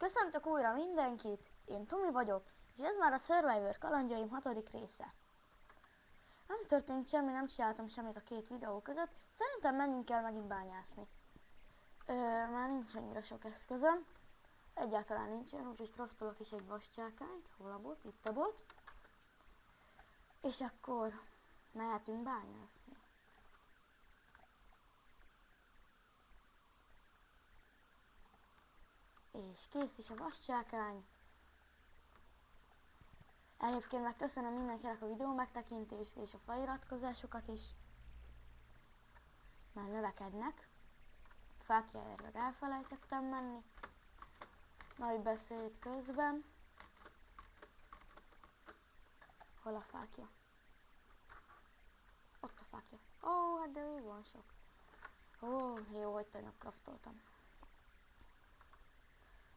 Köszöntök újra mindenkit, én Tomi vagyok, és ez már a Survivor kalandjaim 6. része. Nem történt semmi, nem csináltam semmit a két videó között, szerintem menjünk el megint bányászni. Már nincs annyira sok eszközöm, egyáltalán nincsen, úgyhogy kraftolok is egy vascsákányt, hol a bot, itt a bot. És akkor mehetünk bányászni. És kész is a vascsákány. Egyébként meg köszönöm mindenkinek a videó megtekintést és a feliratkozásokat is. Már növekednek. Fákjáért meg elfelejtettem menni. Nagy beszéd közben. Hol a fákja? Ott a fákja. Ó, hát de még van sok. Ó, jó, hogy tegnap kraftoltam.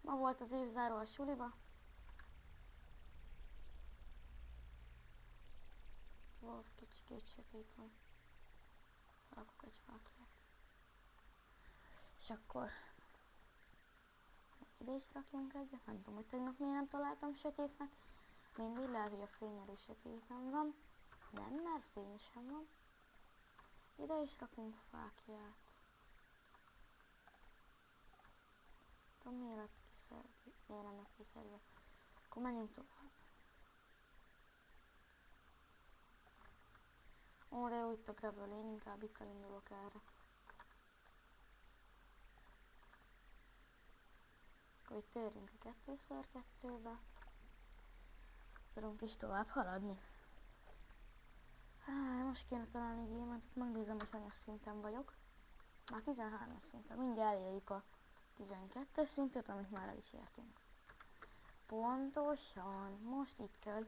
Ma volt az évzáró a suliba. Volt kicsikét sötét van. Rakok egy fákját. És akkor ide is rakjunk egyet. Nem tudom, hogy tegnap miért nem találtam sötétnek. Mindig lehet, hogy a fényerő sötéten van. Nem, mert fényesen van. Ide is rakunk fákját. Tudom, miért nem lesz kiszerve. Akkor menjünk tovább. Óra jó itt a gravel, én inkább itt elindulok erre. Akkor itt térjünk a 2x2-be. Tudunk is tovább haladni. Most kéne találni gyémántot, megnézem, hogy hanyas szinten vagyok. Már 13-as szinten, mindjárt elérjük a 12-es szintet, amit már el is értünk. Pontosan, most itt kell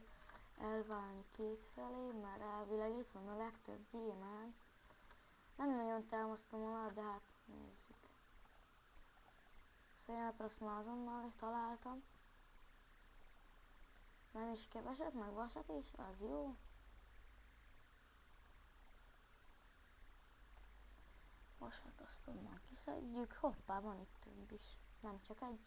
elválni két felé, mert elvileg itt van a legtöbb gyémánt. Nem nagyon támasztom alá, de hát nézzük. Szénát azt már azonnal találtam. Nem is keveset, meg vasat is, az jó. Vasat azt onnan kiszedjük. Hoppá, van itt több is. Nem csak egy.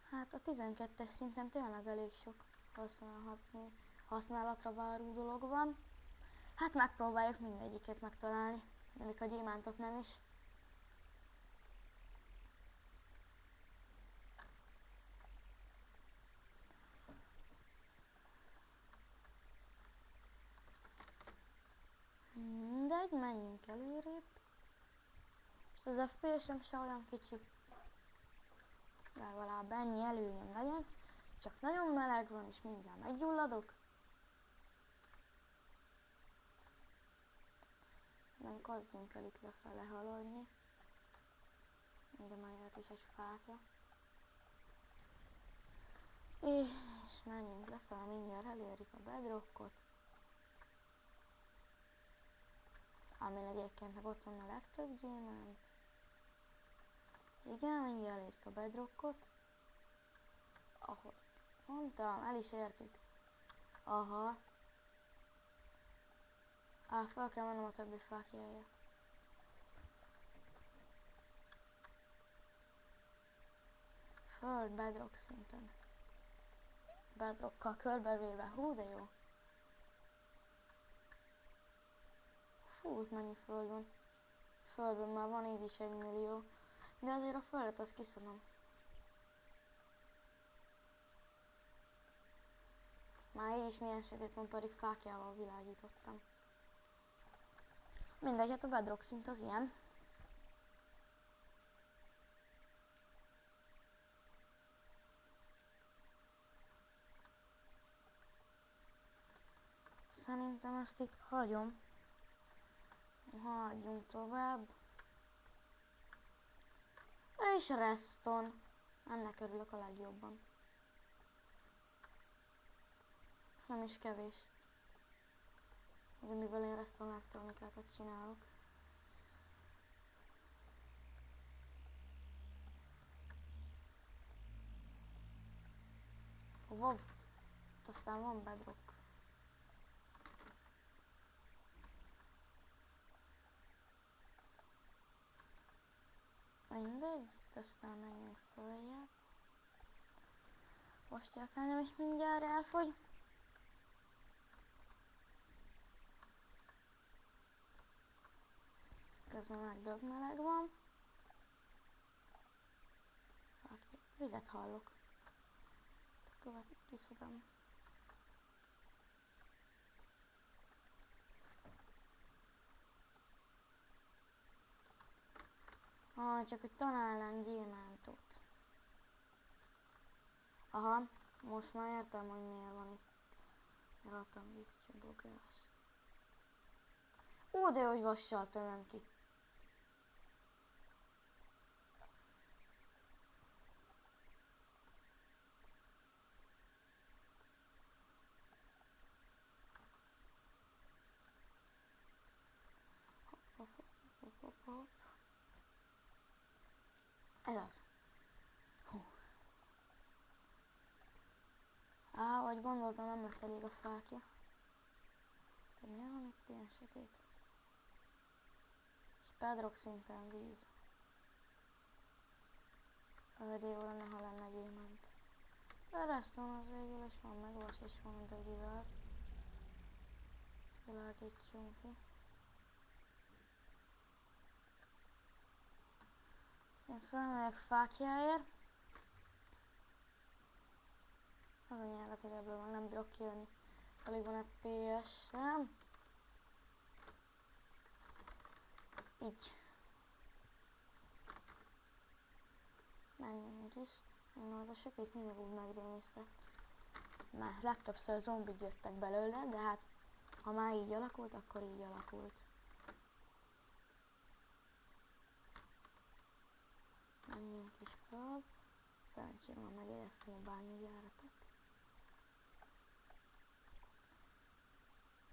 Hát a 12-es szinten tényleg elég sok használatra váró dolog van. Hát megpróbáljuk mindegyiket megtalálni. Még a gyémántot nem is. Mindegy, menjünk előrébb. Most az FPS-em se olyan kicsi. Legalább ennyi előnyöm legyen. Csak nagyon meleg van, és mindjárt meggyulladok. Nem kezdjünk el itt lefele haladni. De már jött is egy fákja. És menjünk lefele, mindjárt elérjük a bedrockot. Amin egyébként meg ott van a legtöbb gyémánt. Igen, mindjárt elérjük a bedrockot. Ahogy mondtam, el is értük. Aha. Fel kell mennem a többi fákjája. Föld bedrock szinten. Bedrockkal körbevéve, hú de jó. Fú, mennyi föld van. Földön már van így is 1 millió. De azért a földet azt kiszonom. Már így is milyen sötét van, pedig fákjával világítottam. Mindegy, hát a bedrock szint az ilyen. Szerintem ezt itt hagyom. Hagyjunk tovább. És reston. Ennek örülök a legjobban. Nem is kevés. De mivel én reston elektronikákat csinálok. Wow. Aztán van bedrock. Mindegy, itt, aztán menjünk följebb. Postjákányom is mindjárt elfogy. Közben már dögmeleg van. Vizet hallok. A követ itt kiszedem. Csak hogy találnánk gyémántot. Aha, most már értem, hogy miért van itt ratamvízcsobogás. Ó, de hogy vassal tölem ki. Hopp. Ez az. Hú. Vagy gondoltam, nem lett elég a fákja. De miért van itt ilyen sötét? És bedrock szinten víz. Elég jó lenne, ha lenne gyémánt. De redstone az végül is van, meg vas is van, de vivel. Világítsunk ki. Én felmegyek fákjáért. Az a nyelvet, hogy ebből meg nem bírok kijönni. Alig van FPS-em. Így. Menjünk is. Én az a sötét mindig úgy megrémisztett. Már legtöbbször zombik jöttek belőle, de hát ha már így alakult, akkor így alakult. Menjünk is fel. Szerencsére már megjegyeztem a bányagyáratot.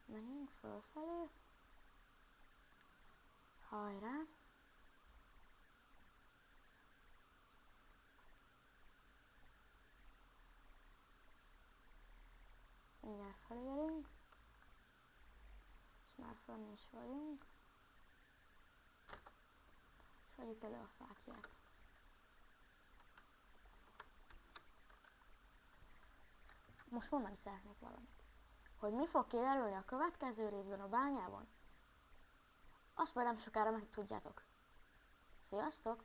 Menjünk fölfelé. Hajrá! Mindjárt felérünk. És már fönn is vagyunk. És vegyük elő a fákját. Most mondani szeretnék valamit. Hogy mi fog kiderülni a következő részben a bányában? Azt majd nem sokára megtudjátok. Sziasztok!